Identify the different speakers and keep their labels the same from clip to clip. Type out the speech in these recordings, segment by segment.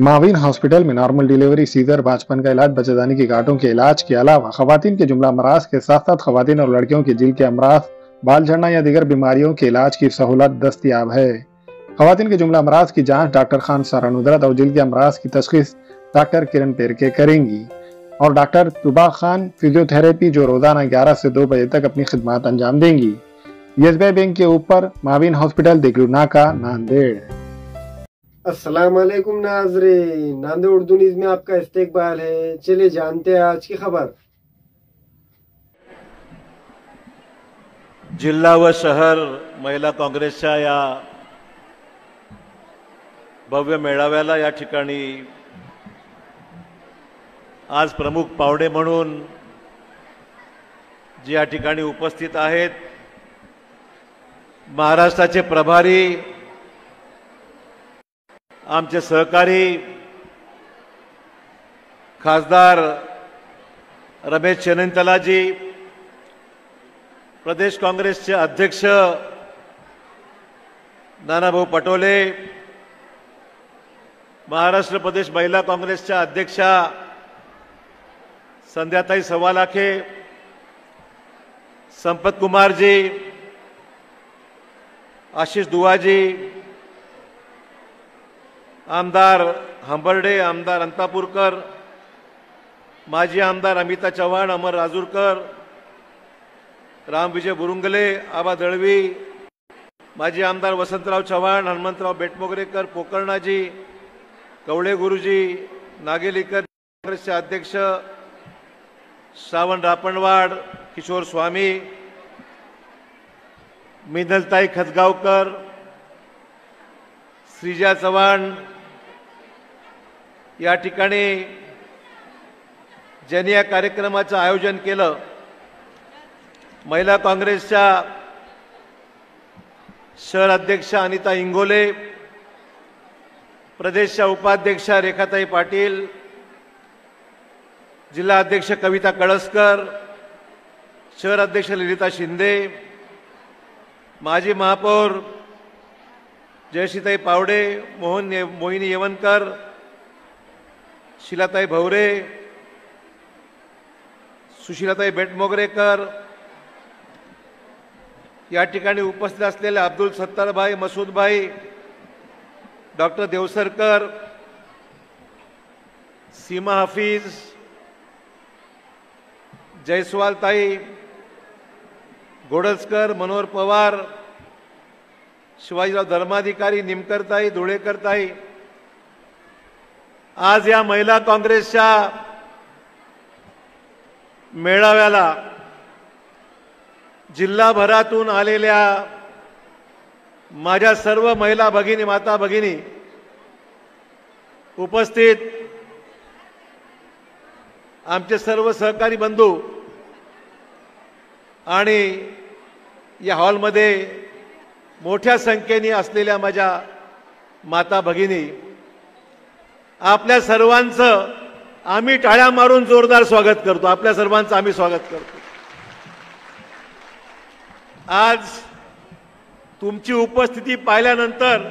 Speaker 1: Mauvin hospital में normal delivery, Caesar, बांझपन का इलाज, बच्चेदानी की गांठों के इलाज के अलावा खवातीन के जुमला अमराज के साथ साथ खवातीन और लड़कियों की जिल के अमराज, बाल झड़ना या दीगर बीमारियों के इलाज की सहूलत दस्तयाब है। खवातीन के जुमला अमराज की जांच डॉक्टर खान सारा नुदरत और जिल के अमराज की तशखीस डॉक्टर किरण पेरके करेंगी और डॉक्टर तुबा खान फिजियोथेरेपी जो रोजाना 11 से 2 बजे तक अपनी खिदमत अंजाम देंगी। एसबीआई बैंक के ऊपर माविन हॉस्पिटल, देगलू नाका, नांदेड़।
Speaker 2: अस्सलाम वालेकुम नाज़रीन, नांदेड़ उर्दू न्यूज़ में आपका इस्तकबाल है। चलिए जानते हैं आज की खबर।
Speaker 3: जिल्हा व शहर महिला काँग्रेसच्या या भव्य मेळाव्याला या ठिकाणी आज प्रमुख पाहुणे म्हणून जे या ठिकाणी उपस्थित आहेत, महाराष्ट्राचे प्रभारी आमचे सहकारी खासदार रमेश चेन्नंतलाजी, प्रदेश काँग्रेसचे अध्यक्ष नानाभाऊ पटोले, महाराष्ट्र प्रदेश महिला काँग्रेसच्या अध्यक्षा संध्याताई सवालाखे, संपत कुमारजी, आशीष दुवाजी, आमदार हंबर्डे, आमदार अंतापूरकर, माजी आमदार अमिता चव्हाण, अमर राजूरकर, रामविजय बुरुंगले, आबा दळवी, माजी आमदार वसंतराव चव्हाण, हनुमंतराव बेटमोगरेकर, पोकर्णाजी, कवळे गुरुजी, नागेलीकर, काँग्रेसचे अध्यक्ष श्रावण रापणवाड, किशोर स्वामी, मिनलताई खतगावकर, श्रीजा चव्हाण, या ठिकाणी ज्यांनी या कार्यक्रमाचं आयोजन केलं, महिला काँग्रेसच्या शहर अध्यक्षा अनिता इंगोले, प्रदेशच्या उपाध्यक्षा रेखाताई पाटील, जिल्हा अध्यक्ष कविता कळसकर, शहर अध्यक्ष ललिता शिंदे, माजी महापौर जयश्रीताई पावडे, मोहिनी येवनकर, शिलाताई भवरे, सुशीलाताई बेटमोगरेकर, या ठिकाणी उपस्थित असलेले अब्दुल सत्तारभाई, मसूदभाई, डॉक्टर देवसरकर, सीमा हफीज, जयस्वालताई, गोडसकर, मनोहर पवार, शिवाजीराव धर्माधिकारी, निमकरताई, धुळेकरताई, आज या महिला काँग्रेसच्या मेळाव्याला जिल्हाभरातून आलेल्या माझ्या सर्व महिला भगिनी, माता भगिनी, उपस्थित आमचे सर्व सहकारी बंधू आणि या हॉलमध्ये मोठ्या संख्येने असलेल्या माझ्या माता भगिनी, आपल्या सर्वांचं आम्ही टाळ्या मारून जोरदार स्वागत करतो। आपल्या सर्वांचं आम्ही स्वागत करतो। आज तुमची उपस्थिती पाहिल्यानंतर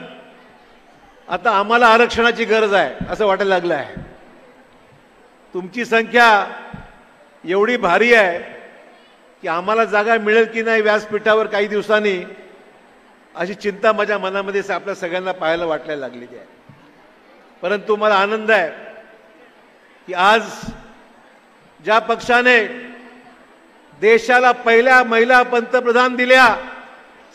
Speaker 3: आता आम्हाला आरक्षणाची गरज आहे असं वाटायला लागलं आहे। तुमची संख्या एवढी भारी आहे की आम्हाला जागा मिळेल की नाही व्यासपीठावर काही दिवसांनी, अशी चिंता माझ्या मनामध्ये आपल्या सगळ्यांना पाहायला वाटायला लागलेली आहे। परंतु मला आनंद आहे की आज ज्या पक्षाने देशाला पहिल्या महिला पंतप्रधान दिल्या,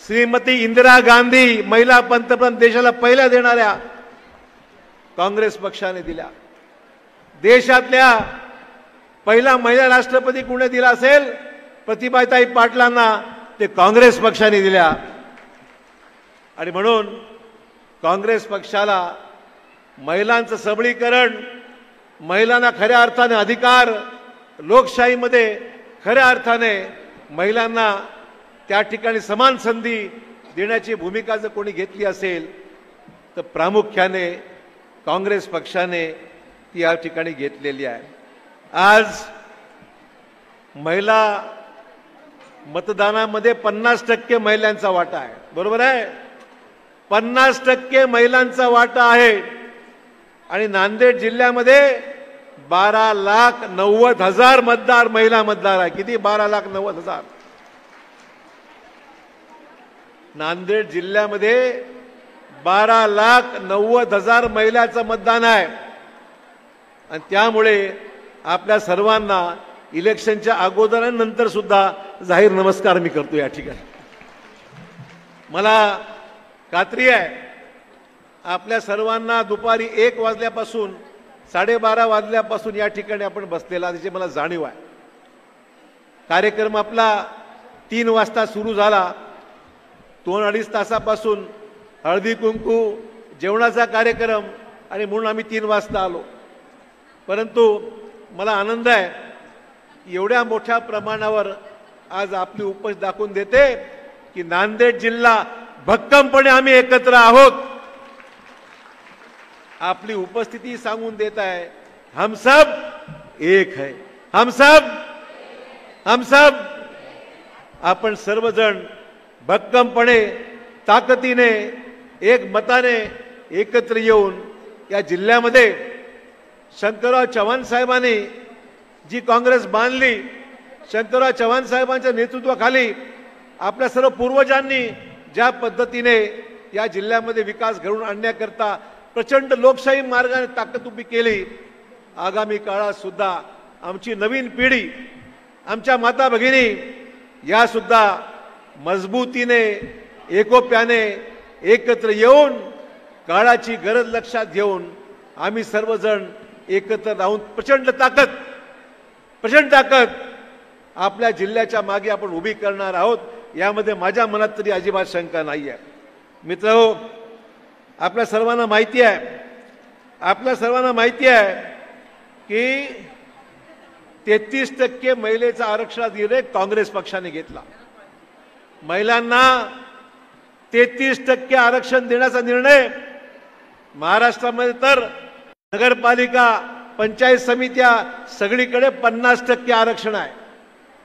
Speaker 3: श्रीमती इंदिरा गांधी महिला पंतप्रधान देशाला पहिल्या देणाऱ्या काँग्रेस पक्षाने दिल्या। देशातल्या पहिला महिला राष्ट्रपती कोणी दिला असेल, प्रतिभाताई पाटलांना, ते काँग्रेस पक्षाने दिल्या। आणि म्हणून काँग्रेस पक्षाला महिलांचं सबलीकरण, महिलांना खऱ्या अर्थाने अधिकार, लोकशाहीमध्ये खऱ्या अर्थाने महिलांना त्या ठिकाणी समान संधी देण्याची भूमिका जर कोणी घेतली असेल तर प्रामुख्याने काँग्रेस पक्षाने ती या ठिकाणी घेतलेली आहे। आज महिला मतदानामध्ये 50% महिलांचा वाटा आहे, बरोबर आहे? 50% महिलांचा वाटा आहे। आणि नांदेड जिल्ह्यामध्ये 12,90,000 मतदार महिला मतदार आहे. किती? 12,90,000. नांदेड जिल्ह्यामध्ये 12,90,000 महिलांचं मतदान आहे. आणि त्यामुळे आपल्या सर्वांना इलेक्शनच्या अगोदर आणि नंतर सुद्धा जाहीर नमस्कार मी करतो या ठिकाणी. मला खात्री आहे आपल्या सर्वांना दुपारी 1 वाजल्यापासून 12:30 वाजल्यापासून या ठिकाणी आपण बसलेला त्याची मला जाणीव आहे. कार्यक्रम आपला 3 वाजता सुरू झाला. 2-2.5 तासापासून हळदी कुंकू जेवणाचा कार्यक्रम आणि म्हणून आम्ही 3 वाजता आलो. परंतु मला आनंद आहे एवढ्या मोठ्या प्रमाणावर आज आपली उपस्थिती दाखवून देते की नांदेड जिल्हा भक्कमपणे आम्ही एकत्र आहोत. आपली उपस्थिती सांगून देत आहे हम सब एक है, हम सब आपण सर्वजण भक्कमपणे ताकदीने एक मताने एकत्र येऊन या जिल्ह्यामध्ये शंकरराव चव्हाण साहेबांनी जी काँग्रेस बांधली, शंकरराव चव्हाण साहेबांच्या नेतृत्वाखाली आपल्या सर्व पूर्वजांनी ज्या पद्धतीने या जिल्ह्यामध्ये विकास घडवून आणण्याकरता प्रचंड लोकशाही मार्गाने ताकद उभी केली. आगामी काळात सुद्धा आमची नवीन पिढी, आमच्या माता भगिनी या सुद्धा मजबूतीने एकोप्याने एकत्र येऊन काळाची गरज लक्षात घेऊन आम्ही सर्वजण एकत्र राहून प्रचंड ताकद आपल्या जिल्ह्याच्या मागे आपण उभी करणार आहोत. यामध्ये माझ्या मनात तरी अजिबात शंका नाही आहे. मित्रहो, आपल्या सर्वांना माहिती आहे की 33% महिलेचा आरक्षणाचा निर्णय काँग्रेस पक्षाने घेतला. महिलांना 33% आरक्षण देण्याचा निर्णय महाराष्ट्रामध्ये तर नगरपालिका, पंचायत समित्या सगळीकडे 50% आरक्षण आहे,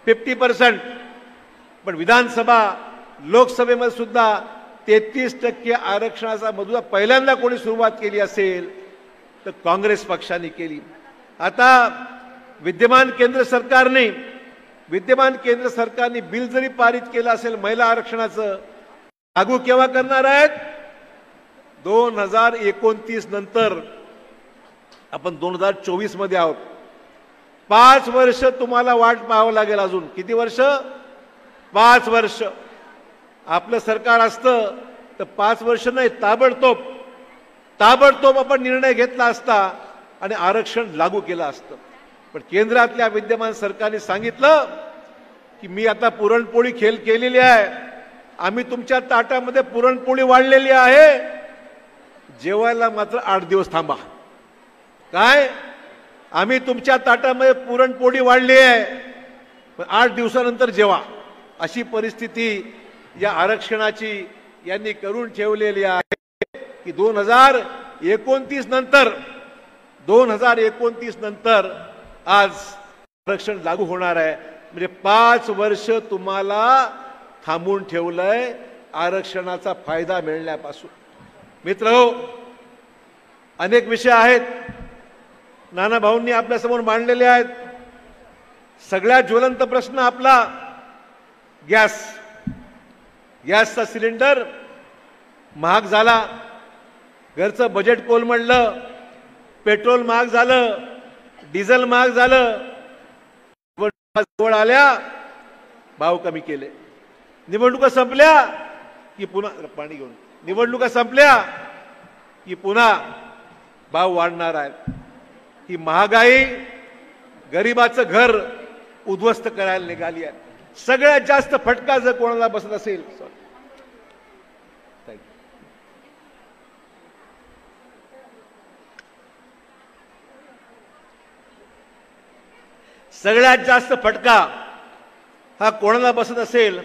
Speaker 3: 50%. पण विधानसभा, लोकसभेमध्ये सुद्धा 33% आरक्षणाचा मसुदा पहिल्यांदा कोणी सुरुवात केली असेल तर काँग्रेस पक्षाने केली. आता विद्यमान केंद्र सरकारने बिल जरी पारित केलं असेल महिला आरक्षणाचं, लागू केव्हा करणार आहेत? 2029 नंतर. आपण 2024 मध्ये आहोत. 5 वर्ष तुम्हाला वाट पाहावं लागेल. अजून किती वर्ष? 5 वर्ष. आपलं सरकार असतं तर 5 वर्ष नाही, ताबडतोब आपण निर्णय घेतला असता आणि आरक्षण लागू केलं असतं. पण केंद्रातल्या विद्यमान सरकारने सांगितलं की मी आता पुरणपोळी केलेली आहे, आम्ही तुमच्या ताटामध्ये पुरणपोळी वाढलेली आहे, जेवायला मात्र 8 दिवस थांबा. काय? आम्ही तुमच्या ताटामध्ये पुरणपोळी वाढली आहे पण 8 दिवसानंतर जेवा. अशी परिस्थिती या आरक्षणाची यांनी करून ठेवलेली आहे की 2029 नंतर आज आरक्षण लागू होणार आहे. म्हणजे 5 वर्ष तुम्हाला थांबून ठेवलंय आरक्षणाचा फायदा मिळण्यापासून. मित्रहो, अनेक विषय आहेत नाना भाऊंनी आपल्यासमोर मांडलेले आहेत. सगळ्यात ज्वलंत प्रश्न आपला गॅसचा सिलेंडर महाग झाला, घरचं बजेट कोलमडलं, पेट्रोल महाग झालं, डिझेल महाग झालं. जवळ आल्या भाव कमी केले. निवडणुका संपल्या की पुन्हा पाणी घेऊन निवडणुका संपल्या की पुन्हा भाव वाढणार आहेत. ही महागाई गरिबाचं घर उद्ध्वस्त करायला निघाली आहे. सगळ्यात जास्त फटका जर कोणाला बसत असेल, सगळ्यात जास्त फटका हा कोणाला बसत असेल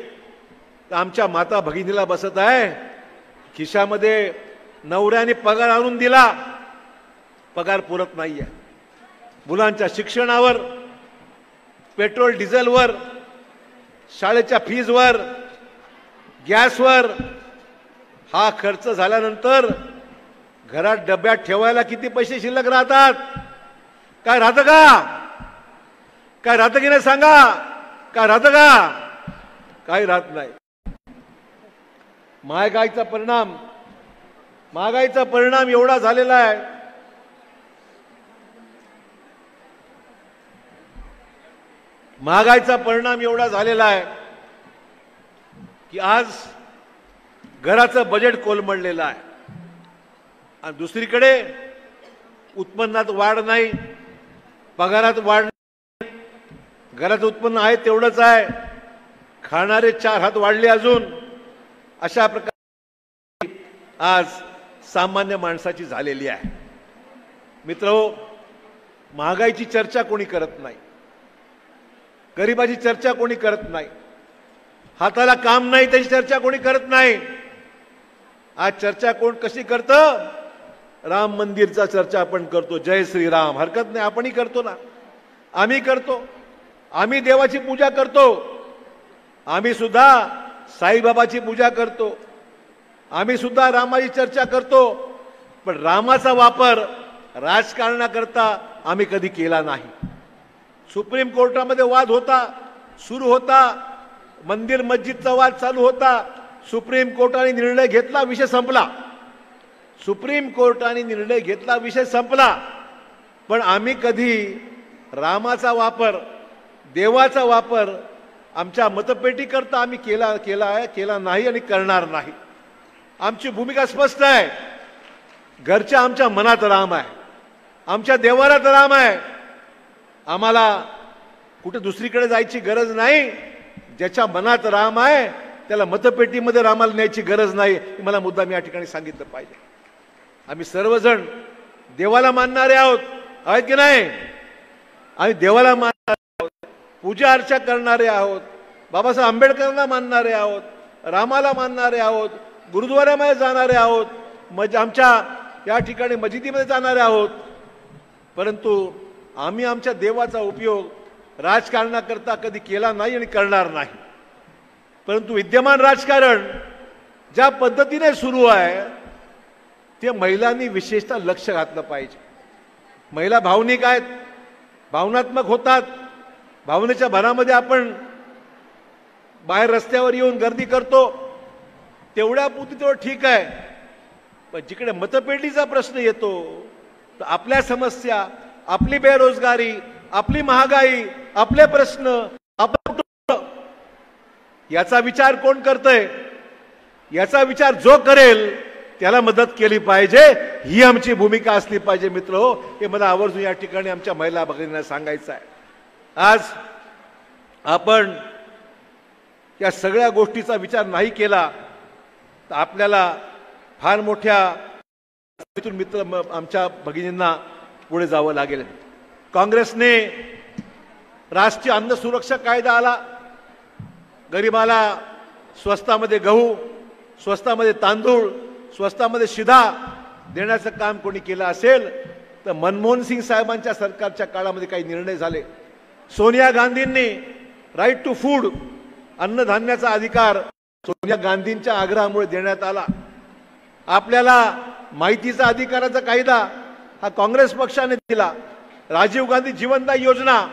Speaker 3: तर आमच्या माता भगिनीला बसत आहे. खिशामध्ये नवऱ्याने पगार आणून दिला, पगार पुरत नाहीये. मुलांच्या शिक्षणावर, पेट्रोल डिझेलवर, शाळेच्या फीजवर, गॅसवर हा खर्च झाल्यानंतर घरात डब्यात ठेवायला किती पैसे शिल्लक राहतात? काय राहतं का? काय राहतं की नाही सांगा? काय राहतं का? काही राहत नाही. महागाईचा परिणाम एवढा झालेला आहे, महागाईचा परिणाम एवढा झालेला आहे की आज घराचं बजेट कोलमडलेलं आहे आणि दुसरीकडे उत्पन्नात वाढ नाही, पगारात वाढ नाही, घराचं उत्पन्न आहे तेवढंच आहे, खाणारे 4 हात वाढले अजून. अशा प्रकारे आज सामान्य माणसाची झालेली आहे. मित्रहो, महागाईची चर्चा कोणी करत नाही, गरिबाची चर्चा कोणी करत नाही, हाताला काम नाही त्याची चर्चा कोणी करत नाही. आज चर्चा कोण कशी करतं? राम मंदिरचा चर्चा आपण करतो, जय श्रीराम, हरकत नाही, आपणही करतो ना, आम्ही करतो, आम्ही देवाची पूजा करतो, आम्ही सुद्धा साईबाबाची पूजा करतो, आम्ही सुद्धा रामाची चर्चा करतो. पण रामाचा वापर राजकारणाकरता आम्ही कधी केला नाही. सुप्रीम कोर्टामध्ये वाद होता, सुरू होता, मंदिर मस्जिदचा वाद चालू होता, सुप्रीम कोर्टाने निर्णय घेतला, विषय संपला. सुप्रीम कोर्टाने निर्णय घेतला, विषय संपला. पण आम्ही कधी रामाचा वापर, देवाचा वापर आमच्या मतपेटी करता आम्ही केला नाही आणि करणार नाही. आमची भूमिका स्पष्ट आहे. घरच्या आमच्या मनात राम आहे, आमच्या देवारात राम आहे. आम्हाला कुठे दुसरीकडे जायची गरज नाही. ज्याच्या मनात राम आहे त्याला मतपेटीमध्ये रामाला न्यायची गरज नाही. मला मुद्दा मी या ठिकाणी सांगितलं पाहिजे. आम्ही सर्वजण देवाला मानणारे आहोत, आहेत की नाही? आम्ही देवाला मानणारे आहोत, पूजा अर्चा करणारे आहोत, बाबासाहेब आंबेडकरांना मानणारे आहोत, रामाला मानणारे आहोत, गुरुद्वारामध्ये जाणारे आहोत, आमच्या या ठिकाणी मस्जिदीमध्ये जाणारे आहोत. परंतु आम्ही आमच्या देवाचा उपयोग राजकारणाकरता कधी केला नाही आणि करणार नाही. परंतु विद्यमान राजकारण ज्या पद्धतीने सुरू आहे ते महिलांनी विशेषतः लक्ष घातलं पाहिजे. महिला भावनिक आहेत, भावनात्मक होतात. भावनेच्या भरामध्ये आपण बाहेर रस्त्यावर येऊन गर्दी करतो, तेवढ्यापुरती तेवढं ठीक आहे. पण जिकडे मतपेटीचा प्रश्न येतो तर आपल्या समस्या, आपली बेरोजगारी, आपली महागाई, आपले प्रश्न, आपलं कुटुंब, याचा विचार कोण करतंय? याचा विचार जो करेल त्याला मदत केली पाहिजे, ही आमची भूमिका असली पाहिजे. मित्रहो, हे मला आवर्जून या ठिकाणी आमच्या महिला भगिनींना सांगायचं आहे. आज आपण या सगळ्या गोष्टीचा विचार नाही केला तर आपल्याला फार मोठ्या मित्र आमच्या भगिनींना पुढे जावं लागेल. काँग्रेसने राष्ट्रीय अन्न सुरक्षा कायदा आला, गरिबाला स्वस्तामध्ये गहू, स्वस्तामध्ये तांदूळ, स्वस्तामध्ये शिधा देण्याचं काम कोणी केलं असेल तर मनमोहन सिंग साहेबांच्या सरकारच्या काळामध्ये काही निर्णय झाले. सोनिया गांधींनी राईट टू फूड, अन्नधान्याचा अधिकार सोनिया गांधींच्या आग्रहामुळे देण्यात आला. आपल्याला माहितीचा अधिकाराचा कायदा हा काँग्रेस पक्षाने दिला. राजीव गांधी जीवनदायी योजना,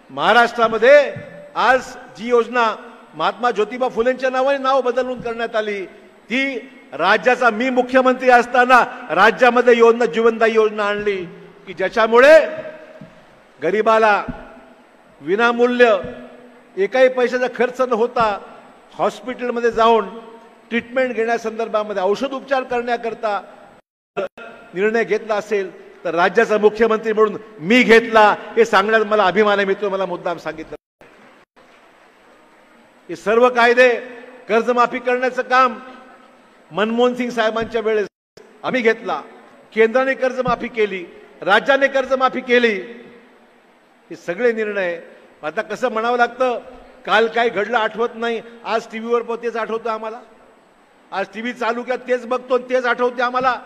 Speaker 3: महाराष्ट्रामध्ये आज जी योजना महात्मा ज्योतिबा फुलेंच्या नावाने नाव बदलून करण्यात आली, ती राज्याचा मी मुख्यमंत्री असताना राज्यामध्ये योजना, जीवनदायी योजना आणली की ज्याच्यामुळे गरिबाला विनामूल्य एकाही पैशाचा खर्च न होता हॉस्पिटलमध्ये जाऊन ट्रीटमेंट घेण्यासंदर्भामध्ये, औषध उपचार करण्याकरता निर्णय घेतला असेल तर राज्याचा मुख्यमंत्री म्हणून मी घेतला, हे सांगण्यात मला अभिमान आहे. मित्र, मला मुद्दाम सांगितलं. हे सर्व कायदे, कर्जमाफी करण्याचं काम मनमोहन सिंग साहेबांच्या वेळेस आम्ही घेतला. केंद्राने कर्जमाफी केली, राज्याने कर्जमाफी केली. हे सगळे निर्णय आता कसं म्हणावं लागतं, काल काय घडलं आठवत नाही, आज टीव्हीवर तेच आठवतं आम्हाला. आज टीव्ही चालू केला तेच बघतो, तेच आठवते आम्हाला.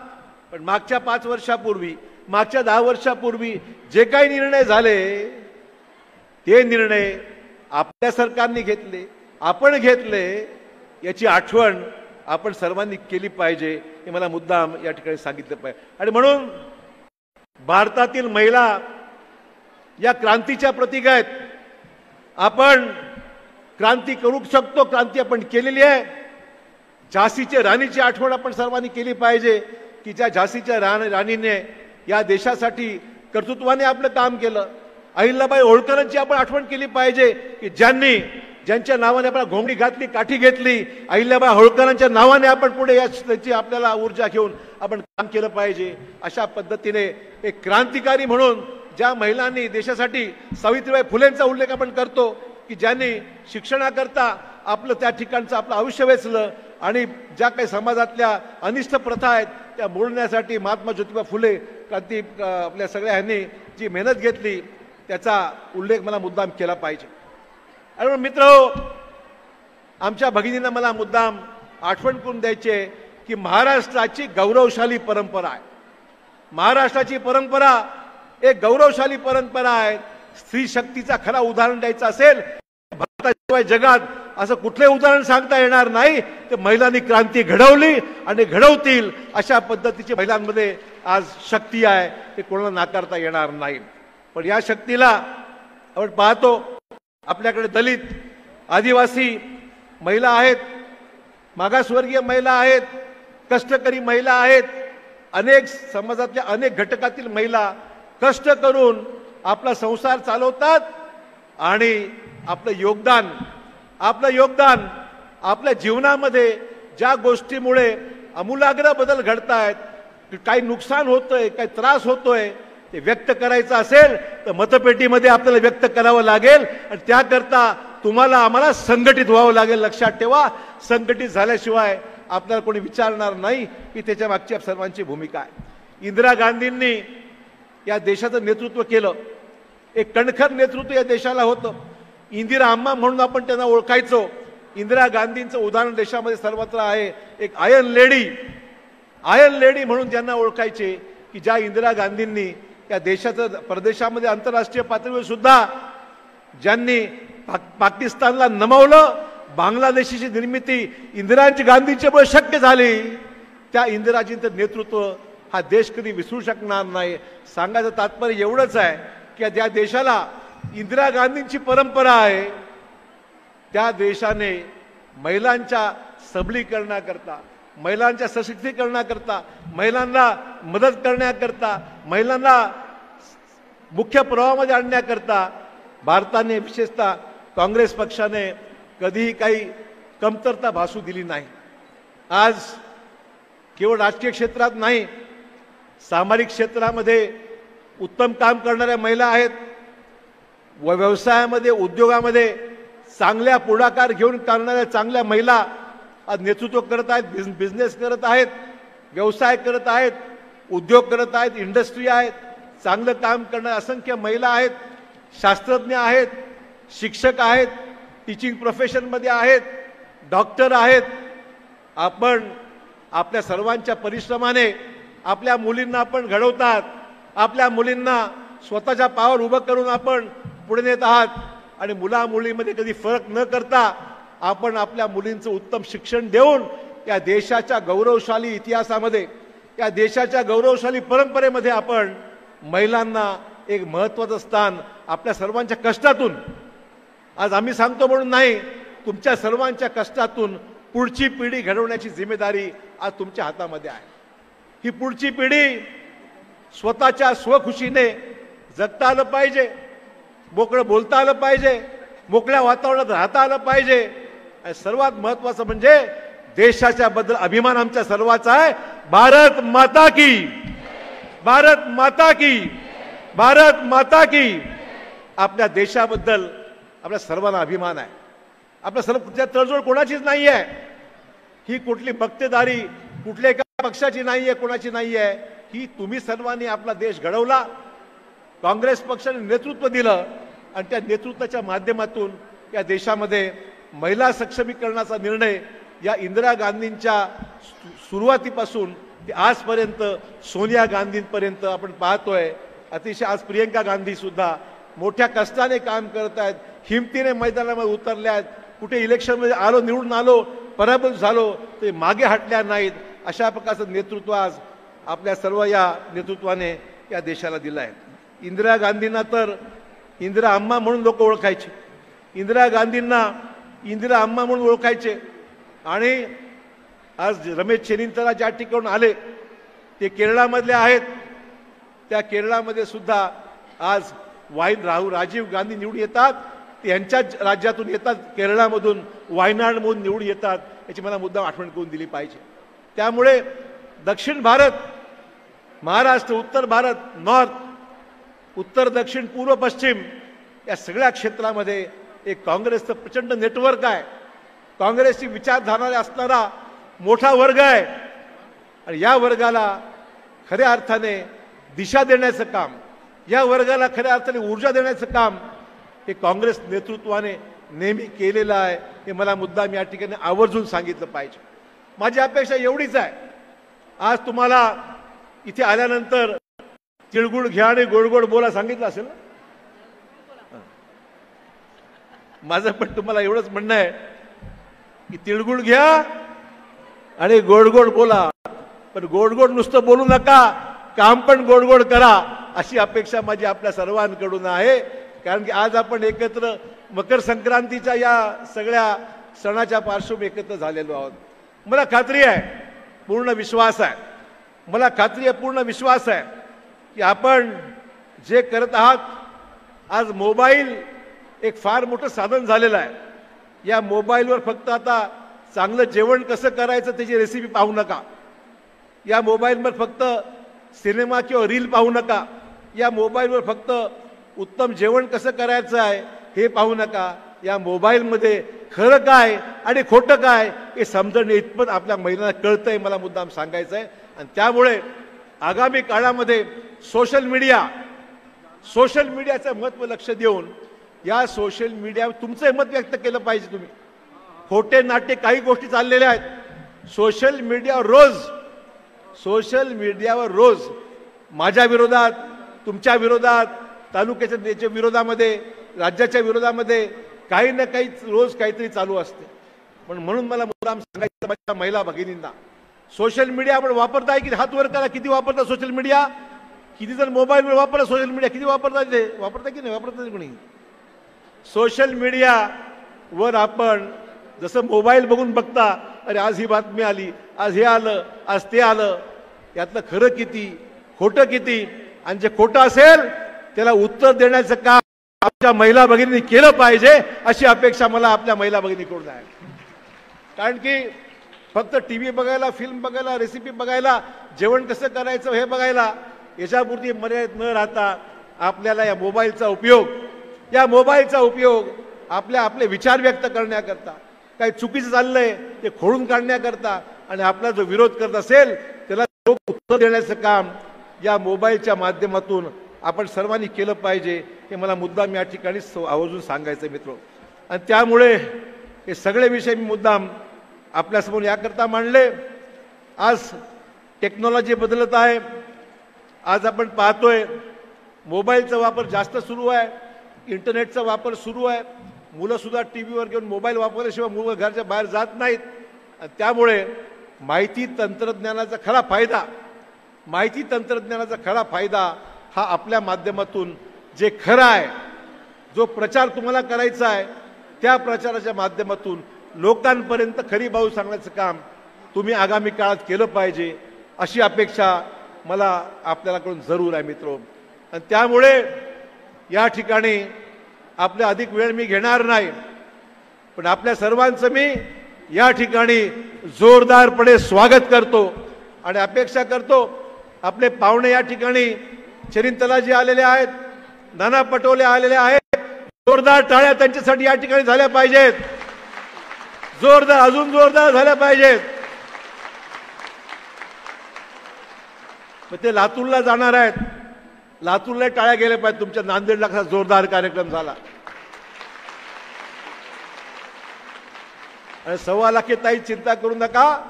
Speaker 3: पण मागच्या 5 वर्षापूर्वी, मागच्या 10 वर्षापूर्वी जे काही निर्णय झाले ते निर्णय आपल्या सरकारने घेतले, आपण घेतले, याची आठवण आपण सर्वांनी केली पाहिजे हे मला मुद्दाम या ठिकाणी सांगितलं पाहिजे. आणि म्हणून भारतातील महिला या क्रांतीच्या प्रतीक आहेत. आपण क्रांती करू शकतो, क्रांती आपण केलेली आहे. झाशीच्या राणीची आठवण आपण सर्वांनी केली पाहिजे की ज्या झाशीच्या राणीने या देशासाठी कर्तृत्वाने आपलं काम केलं. अहिल्याबाई होळकरांची आपण आठवण केली पाहिजे की ज्यांच्या नावाने आपण घोंगडी घातली, काठी घेतली. अहिल्याबाई होळकरांच्या नावाने आपण पुढे त्याची आपल्याला ऊर्जा घेऊन आपण काम केलं पाहिजे. अशा पद्धतीने एक क्रांतिकारी म्हणून ज्या महिलांनी देशासाठी, सावित्रीबाई फुलेंचा उल्लेख आपण करतो की ज्यांनी शिक्षणाकरता आपलं त्या ठिकाणचं आपलं आयुष्य वेचलं आणि ज्या काही समाजातल्या अनिष्ट प्रथा आहेत त्या मोडण्यासाठी महात्मा ज्योतिबा फुले क्रांती आपल्या सगळ्या ह्यांनी जी मेहनत घेतली त्याचा उल्लेख मला मुद्दाम केला पाहिजे. आणि मित्रहो, आमच्या भगिनींना मला मुद्दाम आठवण करून द्यायची आहे की महाराष्ट्राची गौरवशाली परंपरा आहे. महाराष्ट्राची परंपरा एक गौरवशाली परंपरा आहे. स्त्री शक्तीचा खरा उदाहरण द्यायचं असेल भारताशिवाय जगात असं कुठले उदाहरण सांगता येणार नाही. ते महिलांनी क्रांती घडवली आणि घडवतील अशा पद्धतीची महिलांमध्ये आज शक्ती आहे, ते कोणाला नाकारता येणार नाही. पण या शक्तीला आपण पाहतो आपल्याकडे दलित, आदिवासी महिला आहेत, मागासवर्गीय महिला आहेत, कष्टकरी महिला आहेत. अनेक समाजातल्या अनेक घटकातील महिला कष्ट करून आपला संसार चालवतात आणि आपलं योगदान आपल्या जीवनामध्ये ज्या गोष्टीमुळे आमूलाग्र बदल घडतायत, काही नुकसान होतंय, काही त्रास होतोय, ते व्यक्त करायचं असेल तर मतपेटीमध्ये आपल्याला व्यक्त करावं लागेल. आणि त्याकरता तुम्हाला आम्हाला संघटित व्हावं लागेल. लक्षात ठेवा, संघटित झाल्याशिवाय आपल्याला कोणी विचारणार नाही की त्याच्या मागची सर्वांची भूमिका आहे. इंदिरा गांधींनी या देशाचं नेतृत्व केलं. एक कणखर नेतृत्व या देशाला होतं. इंदिरा अम्मा म्हणून आपण त्यांना ओळखायचो. इंदिरा गांधींचं उदाहरण देशामध्ये सर्वत्र आहे. एक आयर्न लेडी म्हणून ज्यांना ओळखायचे की ज्या इंदिरा गांधींनी या देशाचं परदेशामध्ये आंतरराष्ट्रीय पातळीवर सुद्धा ज्यांनी पाकिस्तानला नमवलं. बांगलादेशाची निर्मिती इंदिराजी गांधींच्यामुळे शक्य झाली. त्या इंदिराजींचं नेतृत्व हा देश कधी विसरू शकणार नाही. सांगायचं तात्पर्य एवढंच आहे की ज्या देशाला इंदिरा गांधींची परंपरा आहे त्या देशाने महिलांच्या सबलीकरणाकरता, महिलांच्या सशक्तीकरणाकरता, महिलांना मदत करण्याकरता, महिलांना मुख्य प्रवाहामध्ये आणण्याकरता भारताने, विशेषतः काँग्रेस पक्षाने कधीही काही कमतरता भासू दिली नाही. आज केवळ राजकीय क्षेत्रात नाही, सामाजिक क्षेत्रामध्ये उत्तम काम करणाऱ्या महिला आहेत. व्यवसायामध्ये, उद्योगामध्ये चांगल्या पुढाकार घेऊन करणाऱ्या चांगल्या महिला आज नेतृत्व करत आहेत, बिझनेस करत आहेत, व्यवसाय करत आहेत, उद्योग करत आहेत, इंडस्ट्री आहेत. चांगलं काम करणाऱ्या असंख्य महिला आहेत. शास्त्रज्ञ आहेत, शिक्षक आहेत, टीचिंग प्रोफेशनमध्ये आहेत, डॉक्टर आहेत. आपण आपल्या सर्वांच्या परिश्रमाने आपल्या मुलींना आपण घडवतात. आपल्या मुलींना स्वतःच्या पायावर उभं करून आपण पुढे नेत आहात. आणि मुला मुलीमध्ये कधी फरक न करता आपण आपल्या मुलींचं उत्तम शिक्षण देऊन या देशाच्या गौरवशाली इतिहासामध्ये, या देशाच्या गौरवशाली परंपरेमध्ये आपण महिलांना एक महत्त्वाचं स्थान आपल्या सर्वांच्या कष्टातून, आज आम्ही सांगतो म्हणून नाही, तुमच्या सर्वांच्या कष्टातून पुढची पिढी घडवण्याची जिम्मेदारी आज तुमच्या हातामध्ये आहे. ही पुढची पिढी स्वतःच्या स्वखुशीने जगता आलं पाहिजे, मोकळं बोलता आलं पाहिजे, मोकळ्या वातावरणात राहता आलं पाहिजे. आणि सर्वात महत्त्वाचं म्हणजे देशाच्या बद्दल अभिमान आमच्या सर्वांचा आहे. भारत माता की, भारत माता की, भारत माता की. आपल्या देशाबद्दल आपल्या सर्वांना अभिमान आहे. आपल्या सर्व तडजोड कोणाचीच नाही आहे. ही कुठली मक्तेदारी कुठल्या एका पक्षाची नाही आहे, कोणाची नाही आहे. ही तुम्ही सर्वांनी आपला देश घडवला. काँग्रेस पक्षाने नेतृत्व दिलं आणि त्या नेतृत्वाच्या माध्यमातून या देशामध्ये महिला सक्षमीकरणाचा निर्णय या इंदिरा गांधींच्या सुरुवातीपासून ते आजपर्यंत सोनिया गांधींपर्यंत आपण पाहतोय. अतिशय आज प्रियंका गांधी सुद्धा मोठ्या कष्टाने काम करत आहेत, हिमतीने मैदानामध्ये उतरल्या आहेत. कुठे इलेक्शनमध्ये निवडून आलो पराभूत झालो ते मागे हटल्या नाहीत. अशा प्रकारचं नेतृत्व आज आपल्या सर्व या नेतृत्वाने या देशाला दिलं आहे. इंदिरा गांधींना तर इंदिरा अम्मा म्हणून लोक ओळखायचे, इंदिरा गांधींना इंदिरा अम्मा म्हणून ओळखायचे. आणि आज रमेश चेन्नितला ज्या ठिकाणून आले ते केरळामधले आहेत. त्या केरळामध्ये सुद्धा आज राजीव गांधी निवडून येतात, ते यांच्याच राज्यातून येतात, केरळामधून वायनाडमधून निवडून येतात. याची मला मुद्दाम आठवण करून दिली पाहिजे. त्यामुळे दक्षिण भारत, महाराष्ट्र, उत्तर भारत, नॉर्थ, उत्तर दक्षिण पूर्व पश्चिम या सगळ्या क्षेत्रामध्ये एक काँग्रेसचं प्रचंड नेटवर्क आहे. काँग्रेसची विचारधारा असणारा मोठा वर्ग आहे. आणि या वर्गाला खऱ्या अर्थाने दिशा देण्याचं काम, या वर्गाला खऱ्या अर्थाने ऊर्जा देण्याचं काम हे काँग्रेस नेतृत्वाने नेहमी केलेलं आहे. हे मला मुद्दाम या ठिकाणी आवर्जून सांगितलं पाहिजे. माझी अपेक्षा एवढीच आहे, आज तुम्हाला इथे आल्यानंतर तिळगुळ घ्या आणि गोड बोला सांगितलं असेल ना. माझं पण तुम्हाला एवढंच म्हणणं आहे की तिळगुळ घ्या आणि गोड बोला, पण गोड नुसतं बोलू नका, काम पण गोड करा, अशी अपेक्षा माझी आपल्या सर्वांकडून आहे. कारण की आज आपण एकत्र मकर संक्रांतीच्या या सगळ्या सणाच्या पार्श्वभूमीवर एकत्र झालेलो आहोत. मला खात्री आहे, पूर्ण विश्वास आहे, मला खात्री आहे, पूर्ण विश्वास आहे की आपण जे करत आहात, आज मोबाईल एक फार मोठं साधन झालेलं आहे. या मोबाईलवर फक्त आता चांगलं जेवण कसं करायचं त्याची रेसिपी पाहू नका, या मोबाईलवर फक्त सिनेमा किंवा रील पाहू नका, या मोबाईलवर फक्त उत्तम जेवण कसं करायचं आहे हे पाहू नका. या मोबाईलमध्ये खरं काय आणि खोटं काय हे समजणे इतपत आपल्या महिलांना कळतंय, मला मुद्दाम सांगायचं आहे. आणि त्यामुळे आगामी काळामध्ये सोशल मीडियाचं महत्त्व लक्ष देऊन या सोशल मीडियावर तुमचं मत व्यक्त केलं पाहिजे. तुम्ही खोटे नाटे काही गोष्टी चाललेल्या आहेत सोशल मीडियावर रोज माझ्या विरोधात, तुमच्या विरोधात, तालुक्याच्या विरोधामध्ये, राज्याच्या विरोधामध्ये काही ना काही रोज काहीतरी चालू असते. पण म्हणून मला मुद्दाम सांगायचं माझ्या महिला भगिनींना, सोशल मीडिया आपण वापरताय की हात वर करा, किती वापरता सोशल मीडिया, किती जण मोबाईलवर वापरता सोशल मीडिया, किती वापरता ते वापरता की नाही वापरता कोणी. सोशल मीडियावर आपण जसं मोबाईल बघून बघता, अरे आज ही बातमी आली, आज हे आलं, आज ते आलं, यातलं खरं किती, खोटं किती, आणि जे खोटं असेल त्याला उत्तर देण्याचं काम आपल्या महिला भगिनींनी केलं पाहिजे, अशी अपेक्षा मला आपल्या महिला भगिनीकडून आहे. कारण की फक्त टीव्ही बघायला, फिल्म बघायला, रेसिपी बघायला, जेवण कसं करायचं हे बघायला याच्यापुरती मर्यादित न राहता आपल्याला या मोबाईलचा उपयोग आपले विचार व्यक्त करण्याकरता, काही चुकीचं चाललंय ते खोडून काढण्याकरता, आणि आपला जो विरोध करत असेल त्याला उत्तर देण्याचं काम या मोबाईलच्या माध्यमातून आपण सर्वांनी केलं पाहिजे, हे मला मुद्दाम या ठिकाणी आवर्जून सांगायचं मित्र. आणि त्यामुळे हे सगळे विषय मी मुद्दाम आपल्यासमोर याकरता मांडले. आज टेक्नॉलॉजी बदलत आहे. आज आपण पाहतोय मोबाईलचा वापर जास्त सुरू आहे, इंटरनेटचा वापर सुरू आहे. मुलं सुद्धा टीव्हीवर घेऊन मोबाईल वापरल्याशिवाय मुलं घराच्या बाहेर जात नाहीत. त्यामुळे माहिती तंत्रज्ञानाचा खरा फायदा हा आपल्या माध्यमातून जे खरं आहे, जो प्रचार तुम्हाला करायचा आहे त्या प्रचाराच्या माध्यमातून लोकांपर्यंत खरी बाजू सांगण्याचं काम तुम्ही आगामी काळात केलं पाहिजे, अशी अपेक्षा मला आपल्याकडून जरूर आहे मित्रो. आणि त्यामुळे या ठिकाणी आपल्या अधिक वेळ मी घेणार नाही, पण आपल्या सर्वांचं मी या ठिकाणी जोरदारपणे स्वागत करतो आणि अपेक्षा करतो. आपले पाहुणे या ठिकाणी चेन्नितलाजी आलेले आहेत, नाना पटोले आलेले आहेत, जोरदार टाळ्या त्यांच्यासाठी या ठिकाणी झाल्या पाहिजेत, अजून जोरदार झाल्या पाहिजेत. ते लातूरला जाणार आहेत, लातूरला टाळ्या गेल्या पाहिजेत. तुमच्या नांदेडला कसा जोरदार कार्यक्रम झाला. आणि 1.25 लाख ताई चिंता करू नका,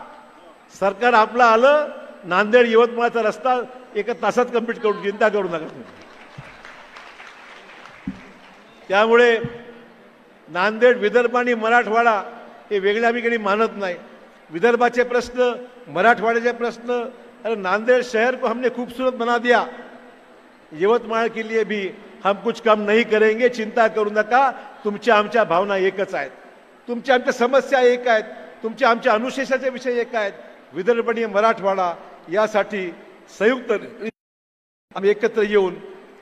Speaker 3: सरकार आपलं आलं, नांदेड यवतमाळचा रस्ता 1 तासात कंप्लीट करून, चिंता करू नका. त्यामुळे नांदेड, विदर्भ आणि मराठवाडा हे वेगळे आम्ही कधी मानत नाही. विदर्भाचे प्रश्न, मराठवाड्याचे प्रश्न, अरे नांदेड़ शहर को हमने खूबसूरत बना दिया. यवतमाळ के लिए भी हम कुछ कम नहीं करेंगे, चिंता करू नका. तुमच्या आमच्या भावना एकच आहेत, तुमच्या आमच्या समस्या एक आहेत, तुमच्या आमच्या अनुशेषाचे विषय एक आहेत. विदर्भ आणि मराठवाडा यासाठी संयुक्त आम्ही एकत्र येऊन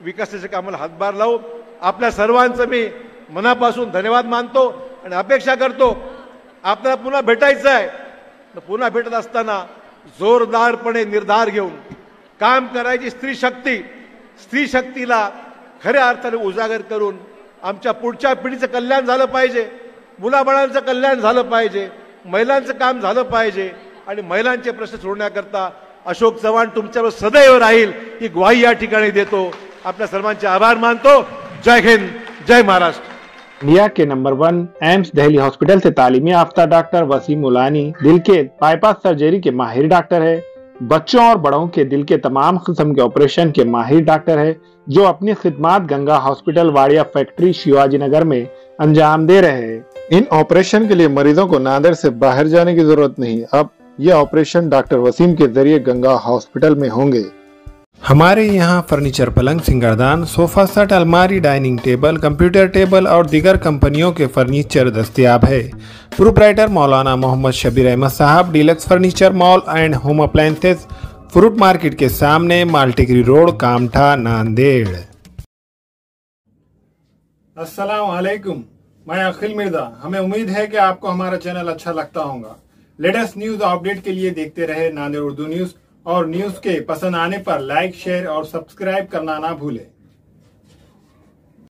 Speaker 3: विकासाच्या कामाला हातभार लावू. आपल्या सर्वांचं मी मनापासून धन्यवाद मानतो आणि अपेक्षा करतो आपल्याला पुन्हा भेटायचं आहे. पुन्हा भेटत असताना जोरदारपणे निर्धार घेऊन काम करायची स्त्री शक्तीला खऱ्या अर्थाने उजागर करून आमच्या पुढच्या पिढीचं कल्याण झालं पाहिजे, मुलाबाळांचं कल्याण झालं पाहिजे, महिलांचं काम झालं पाहिजे आणि महिलांचे प्रश्न सोडण्याकरता अशोक चव्हाण तुमच्यावर सदैव राहील ही ग्वाही या ठिकाणी देतो. आपल्या सर्वांचे आभार मानतो. जय हिंद, जय महाराष्ट्र.
Speaker 1: इंडिया के नंबर 1 एम्स दिल्ली हॉस्पिटल से तालीमी याफ्ता डॉक्टर वसीम मुलानी दिल के बाईपास सर्जरी के माहिर डॉक्टर है. बच्चों और बड़ों के दिल के तमाम किस्म के ऑपरेशन के माहिर डॉक्टर है, जो अपनी खिदमत गंगा हॉस्पिटल वाड़िया फैक्ट्री शिवाजी नगर में अंजाम दे रहे हैं. इन ऑपरेशन के लिए मरीजों को नांदेड़ से बाहर जाने की जरूरत नहीं. अब ये ऑपरेशन डॉक्टर वसीम के जरिए गंगा हॉस्पिटल में होंगे. हमारे यहाँ फर्नीचर, पलंग, सिंगारदान, सोफा सेट, अलमारी, डाइनिंग टेबल, कंप्यूटर टेबल और दीगर कंपनियों के फर्नीचर दस्तयाब है. प्रोप्राइटर मौलाना मोहम्मद शबीर अहमद साहब, deluxe furniture mall and home appliances, fruit market के सामने, माल्टेगिरी रोड, कामठा, नांदेड़.
Speaker 4: अस्सलाम वालेकुम, मैं अखिल मिर्जा. हमें उम्मीद है कि आपको हमारा चैनल अच्छा लगता होगा. लेटेस्ट न्यूज अपडेट के लिए देखते रहे नांदेड़ उर्दू न्यूज, और न्यूज के पसंद आने पर लाइक, शेयर और सब्सक्राइब करना ना भूलें.